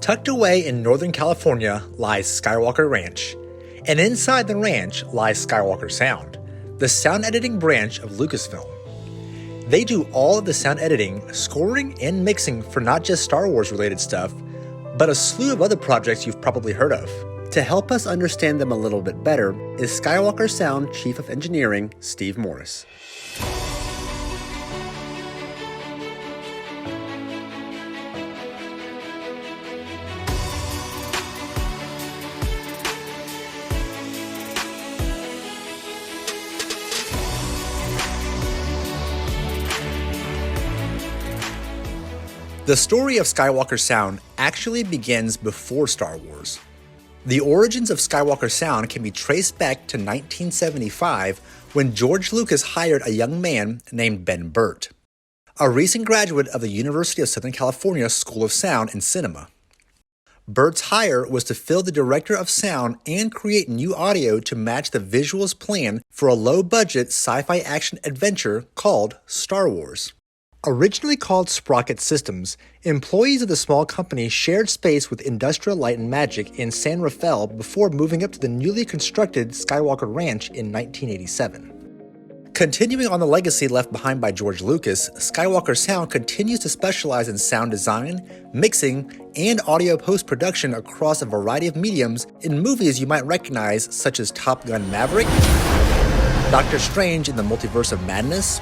Tucked away in Northern California lies Skywalker Ranch, and inside the ranch lies Skywalker Sound, the sound editing branch of Lucasfilm. They do all of the sound editing, scoring, and mixing for not just Star Wars related stuff, but a slew of other projects you've probably heard of. To help us understand them a little bit better is Skywalker Sound Chief of Engineering, Steve Morris. The story of Skywalker Sound actually begins before Star Wars. The origins of Skywalker Sound can be traced back to 1975 when George Lucas hired a young man named Ben Burtt, a recent graduate of the University of Southern California School of Sound and Cinema. Burtt's hire was to fill the director of sound and create new audio to match the visuals planned for a low-budget sci-fi action adventure called Star Wars. Originally called Sprocket Systems, employees of the small company shared space with Industrial Light and Magic in San Rafael before moving up to the newly constructed Skywalker Ranch in 1987. Continuing on the legacy left behind by George Lucas, Skywalker Sound continues to specialize in sound design, mixing, and audio post-production across a variety of mediums in movies you might recognize such as Top Gun Maverick, Doctor Strange in the Multiverse of Madness,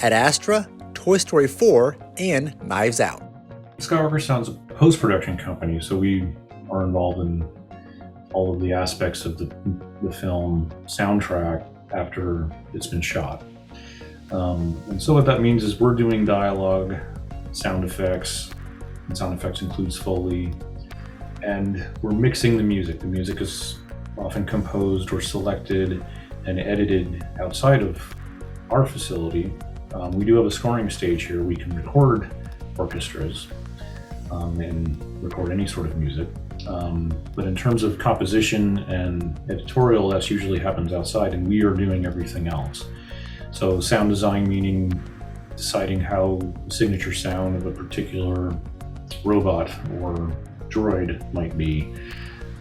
Ad Astra, Toy Story 4, and Knives Out. Skywalker Sound's a post-production company, so we are involved in all of the aspects of the film soundtrack after it's been shot. And so what that means is we're doing dialogue, sound effects, and sound effects includes foley, and we're mixing the music. The music is often composed or selected and edited outside of our facility. We do have a scoring stage here. We can record orchestras and record any sort of music. But in terms of composition and editorial, that usually happens outside, and we are doing everything else. So sound design meaning deciding how the signature sound of a particular robot or droid might be,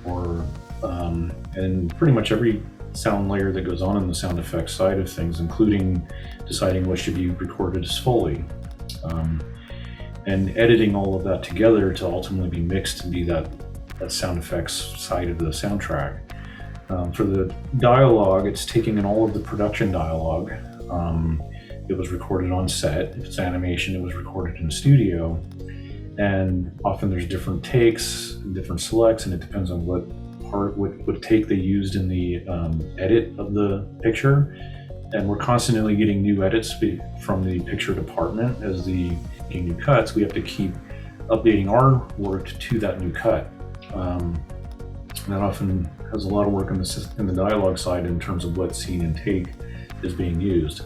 or and pretty much every sound layer that goes on in the sound effects side of things, including deciding what should be recorded as Foley, and editing all of that together to ultimately be mixed to be that sound effects side of the soundtrack. For the dialogue, it's taking in all of the production dialogue. It was recorded on set. If it's animation, it was recorded in studio. And often there's different takes, different selects, and it depends on what take they used in the edit of the picture. And we're constantly getting new edits from the picture department. As the getting new cuts, we have to keep updating our work to that new cut. That often has a lot of work in the dialogue side in terms of what scene and take is being used.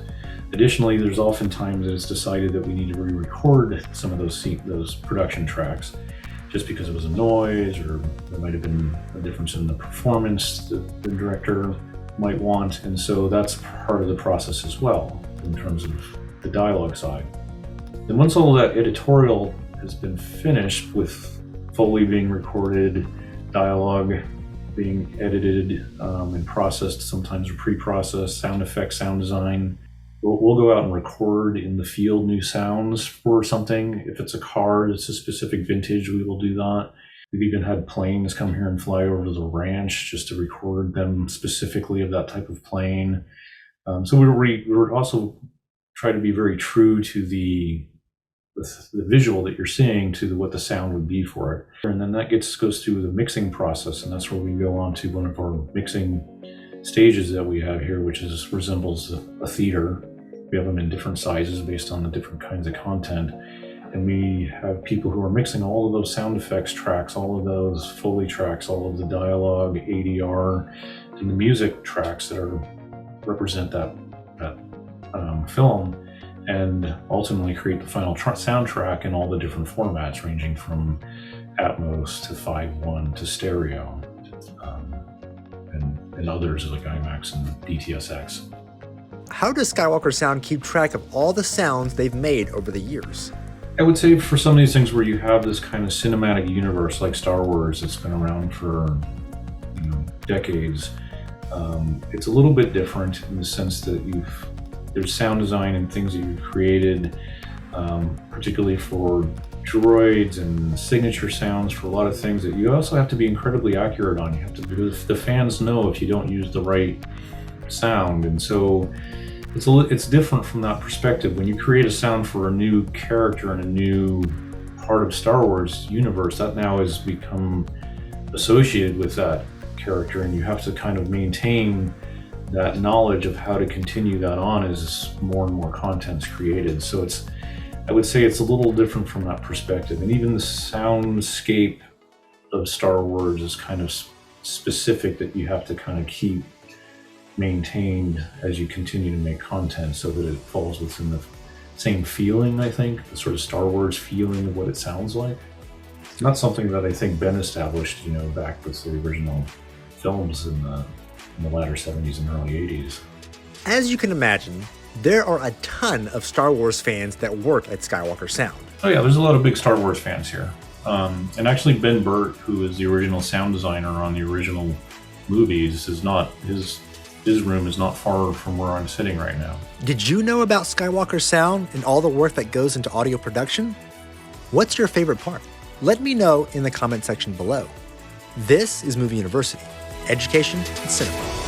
Additionally, there's oftentimes it's decided that we need to re-record some of those production tracks, just because it was a noise, or there might have been a difference in the performance that the director might want. And so that's part of the process as well, in terms of the dialogue side. And once all of that editorial has been finished, with Foley being recorded, dialogue being edited and processed, sometimes pre-processed, sound effects, sound design, we'll go out and record in the field new sounds for something. If it's a car, it's a specific vintage, we will do that. We've even had planes come here and fly over to the ranch just to record them specifically of that type of plane. So we're also try to be very true to the visual that you're seeing, to what the sound would be for it. And then that goes through the mixing process, and that's where we go on to one of our mixing stages that we have here, which resembles a theater. We have them in different sizes based on the different kinds of content. And we have people who are mixing all of those sound effects tracks, all of those Foley tracks, all of the dialogue, ADR, and the music tracks that represent that film, and ultimately create the final soundtrack in all the different formats, ranging from Atmos to 5.1 to stereo, and others like IMAX and DTSX. How does Skywalker Sound keep track of all the sounds they've made over the years? I would say for some of these things where you have this kind of cinematic universe like Star Wars that's been around for decades, it's a little bit different in the sense that there's sound design and things that you've created, particularly for droids and signature sounds for a lot of things that you also have to be incredibly accurate on. You have to, because the fans know if you don't use the right sound, and so it's different from that perspective. When you create a sound for a new character and a new part of Star Wars universe, that now has become associated with that character, and you have to kind of maintain that knowledge of how to continue that on as more and more content's created. So I would say it's a little different from that perspective. And even the soundscape of Star Wars is kind of specific, that you have to kind of keep maintained as you continue to make content so that it falls within the same feeling, I think, the sort of Star Wars feeling of what it sounds like. It's not something that I think Ben established, back with the original films in the latter 70s and early 80s. As you can imagine, there are a ton of Star Wars fans that work at Skywalker Sound. Oh yeah, there's a lot of big Star Wars fans here. And actually Ben Burtt, who is the original sound designer on the original movies, is not, his room is not far from where I'm sitting right now. Did you know about Skywalker Sound and all the work that goes into audio production? What's your favorite part? Let me know in the comment section below. This is Movie University, education and cinema.